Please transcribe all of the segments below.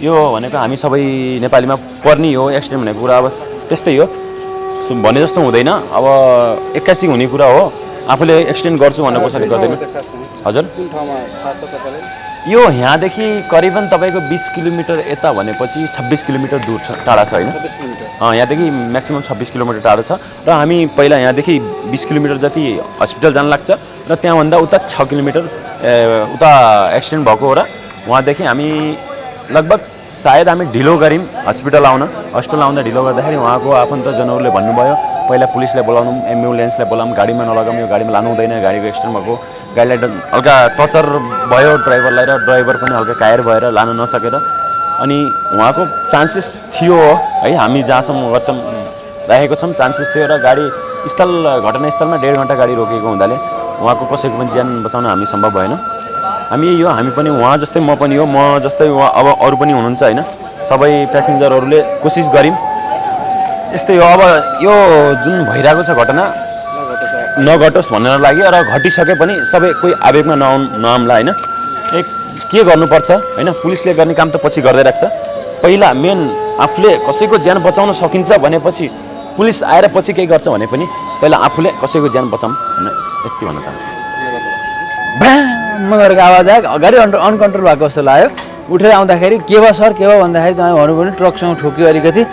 यो भनेको हामी सबै नेपालीमा पर्ने हो एक्सिडेन्ट भनेको कुरा अब त्यस्तै हो भने जस्तो हुँदैन अब 81 हुने कुरा हो आफूले एक्सिडेन्ट गर्छु भनेर कसैले गर्दैन हजुर यो यहाँदेखि करिबन तपाईको 20 किलोमिटर यता भनेपछि 26 किलोमिटर दूर छ टाढा छ हैन यहाँदेखि म्याक्सिमम 26 किलोमिटर टाढा छ र हामी पहिला यहाँदेखि 20 किलोमिटर जति हस्पिटल जान लाग्छ र त्यहाँभन्दा उता 6 किलोमिटर उता एक्सिडेन्ट भएको हो र वहाँदेखि हामी लगभग सायद हामी ढिलो गऱ्यौँ हस्पिटल आउँदा ढिलो गर्दाखेरि उहाँको आफन्तजनहरूले भन्नुभयो पहिला पुलिसलाई बोलाउनु एम्बुलेन्सलाई बोलाउनु गाडीमा नलगाउँ यो गाडीमा लानु हुँदैन गाडीको एक्सिडेन्ट भएको गाडीलाई हल्का टचर भयो ड्राइभरलाई र ड्राइभर पनि हल्का कायर भएर लान नसकेर अनि उहाँको चान्सेस थियो है हामी जहाँसम्म राखेको छौँ चान्सेस थियो र गाडी घटनास्थलमा 1.5 घन्टा गाडी रोकेको हुँदाले उहाँको कसैको पनि ज्यान बचाउन हामी सम्भव भएन हामी पनि उहाँ जस्तै म पनि हो म जस्तै अब अरू पनि हुनुहुन्छ हैन सबै प्यासेन्जरहरूले कोसिस गर्यौं यस्तै हो अब यो जुन भइरहेको छ घटना नघटोस् भनेर लाग्यो र घटिसके पनि सबै कोही आवेगमा नआम्ला हैन के गर्नुपर्छ हैन पुलिसले गर्ने काम त पछि गर्दै राख्छ पहिला मेन आफूले कसैको ज्यान बचाउन सकिन्छ भनेपछि पुलिस आएर पछि के गर्छ भने पनि पहिला आफूले कसैको ज्यान बचाउँ हैन यति भन्न चाहन्छु मगरको आवाज आयो अगाडि अनकन्ट्रोल भएको जस्तो लाग्यो उठेर आउँदाखेरि के भयो सर के भयो भन्दाखेरि तपाईँ भन्नु पनि ट्रकसँग ठोक्यो अलिकति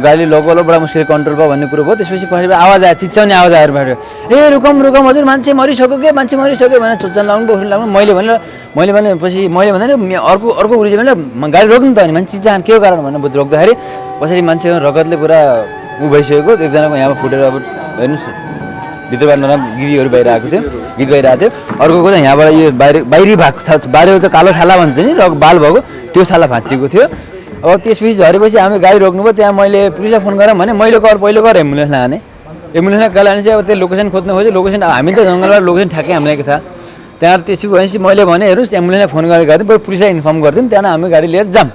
गाडी लोकल बडा मुस्किल कन्ट्रोल भयो भन्ने कुरो भयो त्यसपछि पछि आवाज आयो चिच्चाउने आवाज आएर भेट्यो ए रुकम हजुर मान्छे मरिसक्यो भनेर चोच्चन लाग्नु मैले भनेपछि मैले भन्दा अर्को उरी भने गाडी रोक्नु त भने मान्छे चिच्चान के कारण भनेर रोक्दाखेरि पछाडि मान्छे रगतले पुरा भइसकेको एकजनाको यहाँ फुटेर अब हेर्नुहोस् भित्रबाट नराम्रो गिरीहरू बाहिर आएको थियो गीत गाइरहेको थियो अर्कोको चाहिँ यहाँबाट यो बाहिरी भाग बाहिर त कालो छाला भन्छ नि र बाल भएको त्यो छाला भाँचिएको थियो अब त्यसपछि झरेपछि हामी गाडी रोक्नुभयो त्यहाँ मैले पुलिसलाई फोन गरेँ भने मैले पहिलो गएर एम्बुलेन्सलाई हाने एम्बुलेन्सलाई गएर चाहिँ अब त्यो लोकेसन खोज्नु खोज्यो लोकेसन हामी त जङ्गलबाट लोकेसन ठ्याक्कै हामीलाई थाहा त्यहाँ त्यसपछि मैले भने हेर्नुहोस् एम्बुलेन्सलाई फोन गरेर गर्थेँ बरु पुलिसलाई इन्फर्म गरिदिउँ त्यहाँबाट हामी गाडी लिएर जाऊँ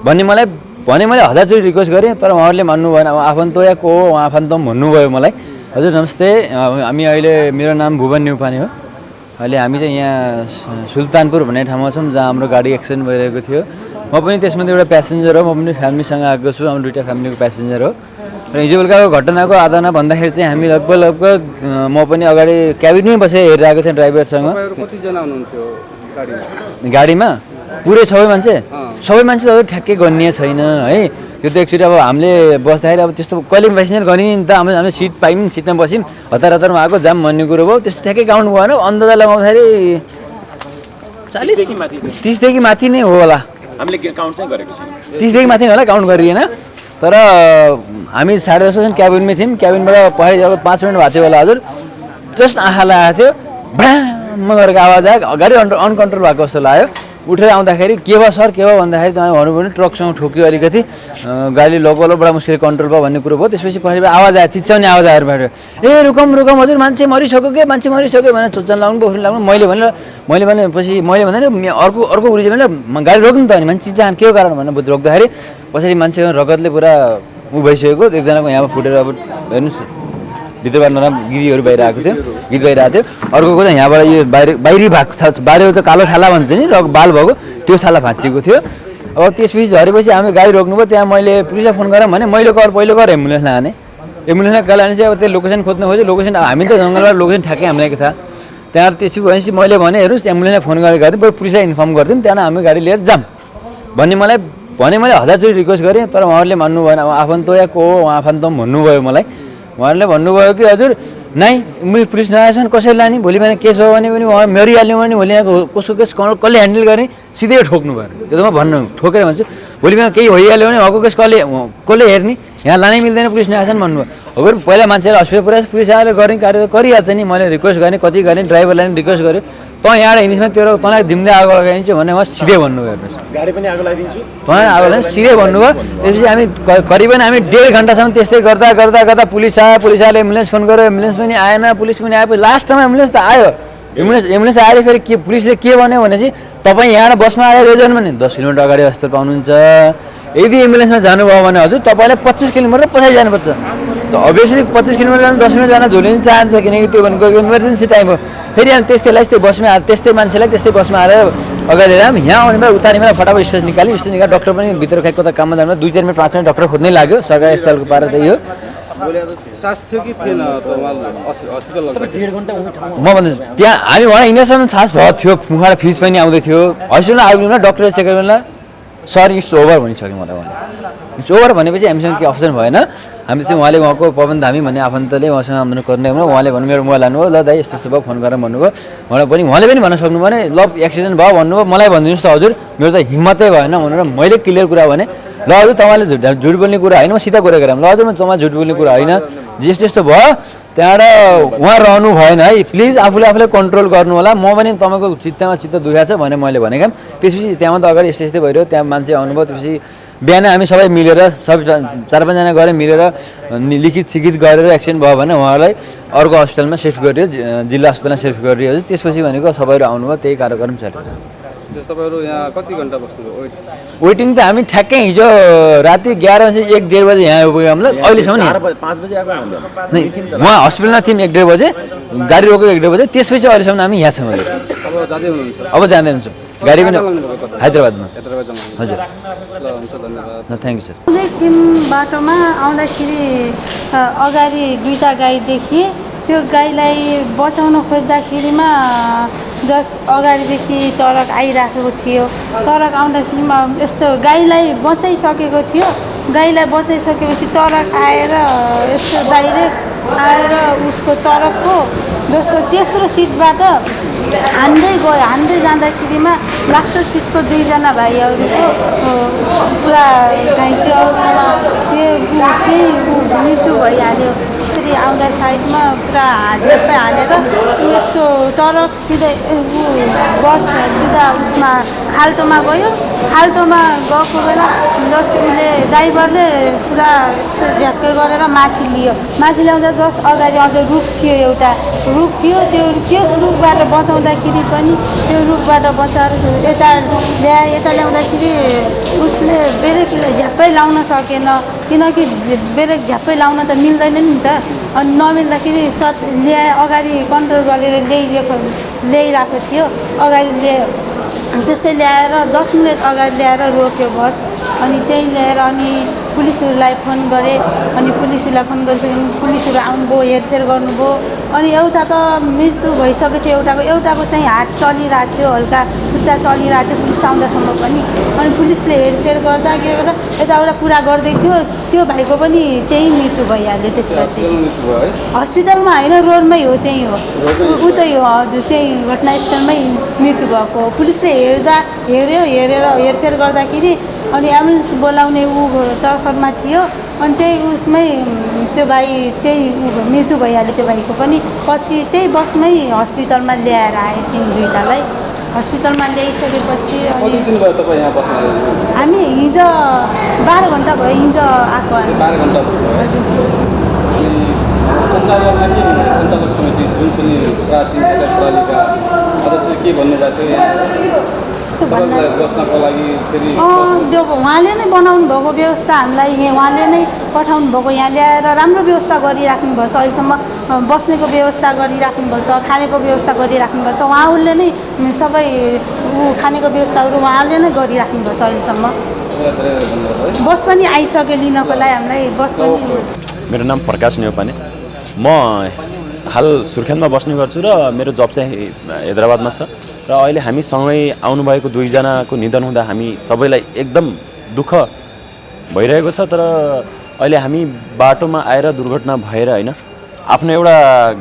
भन्ने मैले 1000चोटि रिक्वेस्ट गरेँ तर उहाँहरूले मान्नु भएन अब आफन्त या को हो उहाँ आफन्त भन्नुभयो मलाई हजुर नमस्ते हामी अहिले मेरो नाम भुवन न्युपाने हो अहिले हामी चाहिँ यहाँ सुल्तानपुर भन्ने ठाउँमा छौँ जहाँ हाम्रो गाडी एक्सिडेन्ट भइरहेको थियो म पनि त्यसमध्ये एउटा प्यासेन्जर हो म पनि फ्यामिलीसँग आएको छु हाम्रो दुईवटा फ्यामिलीको प्यासेन्जर हो र हिजो बेलुकाको घटनाको आधारमा भन्दाखेरि चाहिँ हामी लगभग म पनि अगाडि क्याबिनमै बसेर हेरिरहेको थिएँ ड्राइभरसँग कतिजना हुनुहुन्थ्यो गाडीमा पुरै सबै मान्छे त ठ्याक्कै गनिए छैन है यो त एक्चुअली अब हामीले बस्दाखेरि अब त्यस्तो कहिले पनि प्यासेन्जर गनि नि त हामीले सिट पायौँ सिटमा बस्यौँ हतारमा आएको जाम भन्ने कुरो भयो त्यस्तो ठ्याक्कै काउन्ट भएन अन्दाजा लगाउँदाखेरि 30 देखि माथि नै हो होला हामीले काउन्ट चाहिँ गरेको छैन 30 देखि माथि होला काउन्ट गरिएन तर हामी 10:30 बजे क्याबिनमै थियौँ क्याबिनबाट पछाडि जब 5 मिनट भएको थियो होला हजुर जस्ट आँखा लागेको थियो भ्याम गरेको आवाज आयो अगाडि अनकन्ट्रोल भएको जस्तो लाग्यो उठेर आउँदाखेरि के भयो सर के भयो भन्दाखेरि तपाईँ भन्नु पनि ट्रकसँग ठोक्यो अलिकति गाडी लोकल बडा मुस्किल कन्ट्रोल भयो भन्ने कुरो भयो त्यसपछि पछि आवाज आयो चिच्चाउने आवाज आएर भेट्यो ए रुकम हजुर मान्छे मरिसक्यो भनेर चोच्चन लाग्नु मैले भनेपछि मैले भन्दा अर्को उरी भने गाडी रोक्नु त भने मान्छे चिच्चान के कारण भनेर रोक्दाखेरि पछाडि मान्छे रगतले पुरा भइसकेको एकजनाको यहाँ फुटेर अब हेर्नुहोस् भित्रबाट नराम्रो गिरीहरू बाहिर आएको थियो गीत गाइरहेको थियो अर्कोको चाहिँ यहाँबाट यो बाहिरी भाग बाहिर त कालो छाला भन्छ नि र बाल भएको त्यो छाला भाँचिएको थियो अब त्यसपछि झरेपछि हामी गाडी रोक्नुभयो त्यहाँ मैले पुलिसलाई फोन गरेँ भने मैले पहिलो गएर एम्बुलेन्सलाई हाने एम्बुलेन्सलाई गएर चाहिँ अब त्यो लोकेसन खोज्नु खोज्यो लोकेसन हामी त जङ्गलबाट लोकेसन ठ्याक्कै हामीलाई थाहा त्यहाँ त्यसपछि मैले भने हेर्नुहोस् एम्बुलेन्सलाई फोन गरेर गर्थेँ बरु पुलिसलाई इन्फर्म गरिदिउँ त्यहाँबाट हामी गाडी लिएर जाऊँ भन्ने मैले 1000चोटि रिक्वेस्ट गरेँ तर उहाँहरूले मान्नु भएन अब आफन्त या को हो उहाँ आफन्त भन्नुभयो मलाई उहाँहरूले भन्नुभयो कि हजुर नाइ पुलिस नआएछन् कसरी लाने भोलि बिहान केस भयो भने पनि उहाँ मरिहाल्नु भने भोलि यहाँको कसको केस कसले ह्यान्डल गर्ने सिधै ठोक्नु भयो त्यो त म भन्नु ठोकेर भन्छु भोलि बिहान केही भइहाल्यो भने उहाँको केस कसले हेर्ने यहाँ लानै मिल्दैन पुलिस नआएछन् भन्नुभयो अगर पहिला मान्छेलाई हस्पिटल पुऱ्याए पुलिस आएर गर्ने कार्य त गरिहाल्छ नि मैले रिक्वेस्ट गरेँ कति गरेँ ड्राइभरलाई पनि रिक्वेस्ट गरेँ त यहाँबाट हिँड्छमा तेरो तँलाई जिम्दै आगो लगाइदिन्छु भने उहाँ सिधै भन्नुभयो हेर्नुहोस् गाडी पनि आगो लगाइदिन्छु तँलाई आगो लगाइ सिधै भन्नुभयो त्यसपछि हामी करिबन हामी 1.5 घन्टासम्म त्यस्तै गर्दा पुलिस आयो एम्बुलेन्स फोन गर्यो एम्बुलेन्स पनि आएन पुलिस पनि आएपछि लास्टमा एम्बुलेन्स त आयो एम्बुलेन्स आएर फेरि के पुलिसले के भन्यो भनेपछि तपाईँ यहाँबाट बसमा आएर रिजन भने 10 किलोमिटर अगाडि अस्पताल पाउनुहुन्छ यदि एम्बुलेन्समा जानुभयो भने हजुर तपाईँलाई 25 किलोमिटर पछि जानुपर्छ अभियसली 25 किलोमिटर जानु 10 मिनट जान झोलिन चाहन्छ किनकि त्यो भनेको इमर्जेन्सी टाइम हो फेरि हामी त्यस्तै बसमा त्यस्तै मान्छेलाई त्यस्तै बसमा हालेर अगाडि लिएर यहाँ आउने बेला उतार्ने बेला फटाफट स्टेज निकाल्यो डक्टर पनि भित्र खै कता काममा जानु 2-4 मिनट 5 मिनट डक्टर खोज्नै लाग्यो सरकारी अस्पतालको पारा त्यही हो सास थियो कि थिएन हस्पिटल म भन्छु त्यहाँ हामी वहाँ हिँड्नेसम्म सास भएको थियो मुखबाट फिज पनि आउँदै थियो हस्पिटलमा आउनु डक्टरले चेक गर्नु सर इट्स ओभर भनिसक्यो मलाई उहाँले इट्स ओभर भनेपछि हामीसँग केही अप्सन भएन हामी चाहिँ उहाँले उहाँको पवन धामी भन्ने आफन्तले उहाँसँग आम्दानी गर्ने उहाँले भन्नु मेरो मोबाइल लानुभयो ल दाइ यस्तो यस्तो भयो फोन गरेर भन्नुभयो उहाँले पनि भन्न सक्नु भने ल एक्सिडेन्ट भयो भन्नुभयो मलाई भनिदिनुहोस् त हजुर मेरो त हिम्मतै भएन भनेर मैले क्लियर कुरा भने ल हजुर तपाईँले झुट बोल्ने कुरा होइन म सिधा कुरा गरेँ ल हजुर म तपाईँ झुट बोल्ने कुरा होइन यस्तो यस्तो भयो त्यहाँबाट उहाँ रहनु भएन है प्लिज आफूले कन्ट्रोल गर्नु होला म पनि तपाईँको चित्त दुखेको छ भने मैले भनेको त्यसपछि त्यहाँ त अगाडि यस्तै यस्तै भइरह्यो त्यहाँ मान्छे आउनुभयो त्यसपछि बिहान हामी सबै मिलेर सबै 4-5 जना गएर मिलेर लिखित सिखित गरेर एक्सिडेन्ट भयो भने उहाँलाई अर्को हस्पिटलमा सिफ्ट गरियो जिल्ला अस्पतालमा सिफ्ट गरियो त्यसपछि भनेको सबैहरू आउनुभयो त्यही कार्यक्रम चल्यो तपाईँहरू यहाँ कति घन्टा बस्नुभयो वेटिङ त हामी ठ्याक्कै हिजो राति 11 बजे 1-1:30 बजे यहाँ आइपुग्यो हामीलाई अहिलेसम्म 5 बजे आएको हामीले उहाँ हस्पिटलमा थियौँ 1-1:30 बजे गाडी रोक्यो 1-1:30 बजे त्यसपछि अहिलेसम्म हामी यहाँ छौँ अब जाँदै हुनुहुन्छ गाडी पनि हैदराबादमा हजुर ल थ्याङ्क यू सर बाटोमा आउँदाखेरि अगाडि 2टा गाई देखिए त्यो गाईलाई बचाउन खोज्दाखेरिमा जस्ट अगाडिदेखि टरक आइराखेको थियो टरक आउँदाखेरिमा यस्तो गाईलाई बचाइसकेको थियो गाईलाई बचाइसकेपछि टरक आएर यस्तो डाइरेक्ट आएर उसको टरकको तेस्रो सिटबाट हान्दै जाँदाखेरिमा लास्ट सिटको 2जना भाइहरूको पुरा घाइते अवस्थामा त्यही मृत्यु भइहाल्यो त्यसरी आउँदा साइडमा पुरा झ्याप्पै हालेर यस्तो टरक सिधै बस सिधा उसमा खाल्टोमा गयो खाल्टोमा गएको बेला जस्ट उसले ड्राइभरले पुरा यस्तो झ्याक्कै गरेर माथि ल्याउँदा जस्ट अगाडि अझ रुख थियो एउटा रुख थियो त्यस रुखबाट बचाउँदाखेरि पनि त्यो रुखबाट बचाएर यता ल्याउँदाखेरि उसले ब्रेक झ्याप्पै लाउन सकेन किनकि ब्रेक झ्याप्पै लाउन त मिल्दैन नि त अनि नमिल्दाखेरि अगाडि कन्ट्रोल गरेर ल्याइरहेको थियो अगाडि त्यस्तै ल्याएर 10 मिनट अगाडि ल्याएर रोक्यो बस अनि त्यही ल्याएर अनि पुलिसहरूलाई फोन गरेँ अनि पुलिसहरूलाई फोन गरिसक्यो पुलिसहरू आउनुभयो हेरफेर गर्नुभयो अनि एउटा त मृत्यु भइसकेको थियो एउटाको चाहिँ हात चलिरहेको थियो हल्का खुट्टा चलिरहेको थियो पुलिस आउँदासम्म पनि अनि पुलिसले हेरफेर गर्दा के गर्दा यताउता पुरा गर्दै थियो त्यो भाइको पनि त्यही मृत्यु भइहाल्यो त्यसपछि हस्पिटलमा होइन रोडमै हो त्यही हो उतै हो हजुर त्यही घटनास्थलमै मृत्यु भएको पुलिसले हेरेर हेरफेर गर्दाखेरि अनि एम्बुलेन्स बोलाउने तर्खरमा थियो अनि त्यही उसमै त्यो भाइ त्यही मृत्यु भइहाल्यो त्यो भाइको पनि पछि त्यही बसमै हस्पिटलमा ल्याएर आयो ती 2टालाई हस्पिटलमा ल्याइसकेपछि हामी हिजो 12 घन्टा भयो हिजो आएको सञ्चालक समिति जुन प्राचीन नगरपालिका अध्यक्ष के भन्नुभएको थियो उहाँले नै बनाउनु भएको व्यवस्था हामीलाई यहाँ उहाँले नै पठाउनु भएको यहाँ ल्याएर राम्रो व्यवस्था गरिराख्नु भएको छ अहिलेसम्म बस्नेको व्यवस्था गरिराख्नु भएको छ खानेको व्यवस्था गरिराख्नु भएको छ उहाँहरूले नै सबै खानेको व्यवस्थाहरू उहाँले नै गरिराख्नु भएको छ अहिलेसम्म बस पनि आइसक्यो लिनको लागि हामीलाई बस पनि मेरो नाम प्रकाश नेउपाने म हाल सुर्खेतमा बस्ने गर्छु र मेरो जब चाहिँ हैदराबादमा छ र अहिले हामी सँगै आउनुभएको 2जनाको निधन हुँदा हामी सबैलाई एकदम दुःख भइरहेको छ तर अहिले हामी बाटोमा आएर दुर्घटना भएर होइन आफ्नो एउटा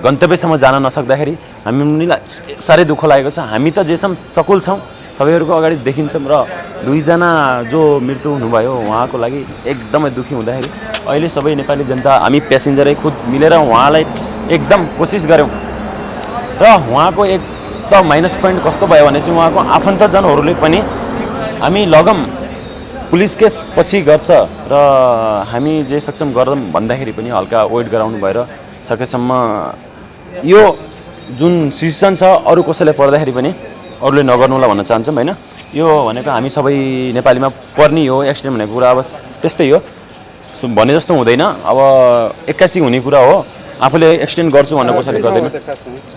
गन्तव्यसम्म जान नसक्दाखेरि हामीलाई साह्रै दुःख लागेको छ हामी त जे छौँ सकुल छौँ सबैहरूको अगाडि देखिन्छौँ र 2जना जो मृत्यु हुनुभयो उहाँको लागि एकदमै दुःखी हुँदाखेरि अहिले सबै नेपाली जनता हामी प्यासेन्जरै खुद मिलेर उहाँलाई एकदम कोसिस गऱ्यौँ र उहाँको एक त माइनस पोइन्ट कस्तो भयो भनेपछि उहाँको आफन्तजनहरूले पनि हामी लगम पुलिस केस पछि गर्छ र हामी जे सक्छौँ गर्छौँ भन्दाखेरि पनि हल्का वेट गराउनु भएर सकेसम्म यो जुन सिचुएसन छ अरू कसैले पर्दाखेरि पनि अरूले नगर्नुला भन्न चाहन्छौँ होइन यो भनेको हामी सबै नेपालीमा पर्ने हो एक्सिडेन्ट भनेको कुरा अब त्यस्तै हो भने जस्तो हुँदैन। अब 81 हुने कुरा हो, आफूले एक्सटेन्ड गर्छु भन्ने कसैले गर्दैन।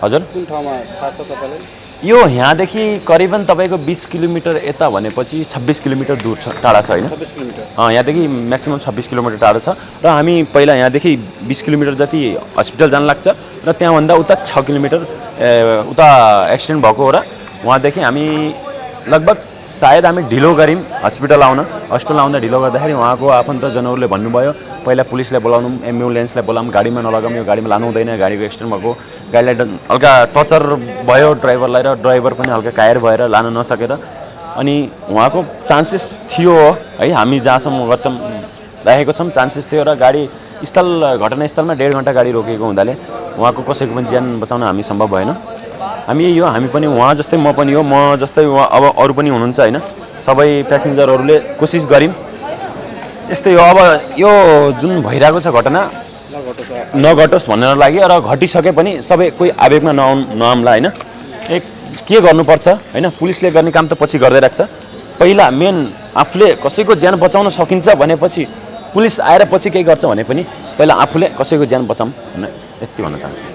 हजुर, कुन ठाउँमा थाहा छ तपाईँलाई? यो यहाँदेखि करिबन तपाईँको 20 किलोमिटर यता भनेपछि 26 किलोमिटर दूर छ, टाढा छ होइन। 26 किलोमिटर। यहाँदेखि म्याक्सिमम् 26 किलोमिटर टाढा छ र हामी पहिला यहाँदेखि 20 किलोमिटर जति हस्पिटल जान लाग्छ र त्यहाँभन्दा उता 6 किलोमिटर उता एक्सिडेन्ट भएको हो र वहाँदेखि हामी लगभग सायद हामी ढिलो गऱ्यौँ हस्पिटल आउँदा ढिलो गर्दाखेरि उहाँको आफन्तजनहरूले भन्नुभयो पहिला पुलिसलाई बोलाउनु, एम्बुलेन्सलाई बोलाउँ, गाडीमा नलगाउँ, यो गाडीमा लानु हुँदैन, गाडीको एक्सिडेन्ट भएको, गाडीलाई हल्का टचर भयो ड्राइभरलाई र ड्राइभर पनि हल्का कायर भएर लान नसकेर अनि उहाँको चान्सेस थियो है, हामी जहाँसम्म राखेको छौँ चान्सेस थियो र गाडी घटनास्थलमा 1.5 घन्टा गाडी रोकेको हुँदाले उहाँको कसैको पनि ज्यान बचाउन हामी सम्भव भएन। हामी पनि उहाँ जस्तै म पनि हो, म जस्तै अब अरू पनि हुनुहुन्छ होइन, सबै प्यासेन्जरहरूले कोसिस गऱ्यौँ। यस्तै हो, अब यो जुन भइरहेको छ घटना नघटोस् भनेर लाग्यो र घटिसके पनि सबै कोही आवेगमा नआम्ला होइन। के गर्नुपर्छ होइन, पुलिसले गर्ने काम त पछि गर्दै राख्छ। पहिला मेन आफूले कसैको ज्यान बचाउन सकिन्छ भनेपछि पुलिस आएर पछि केही गर्छ भने पनि पहिला आफूले कसैको ज्यान बचाऊँ भनेर यति भन्न चाहन्छु।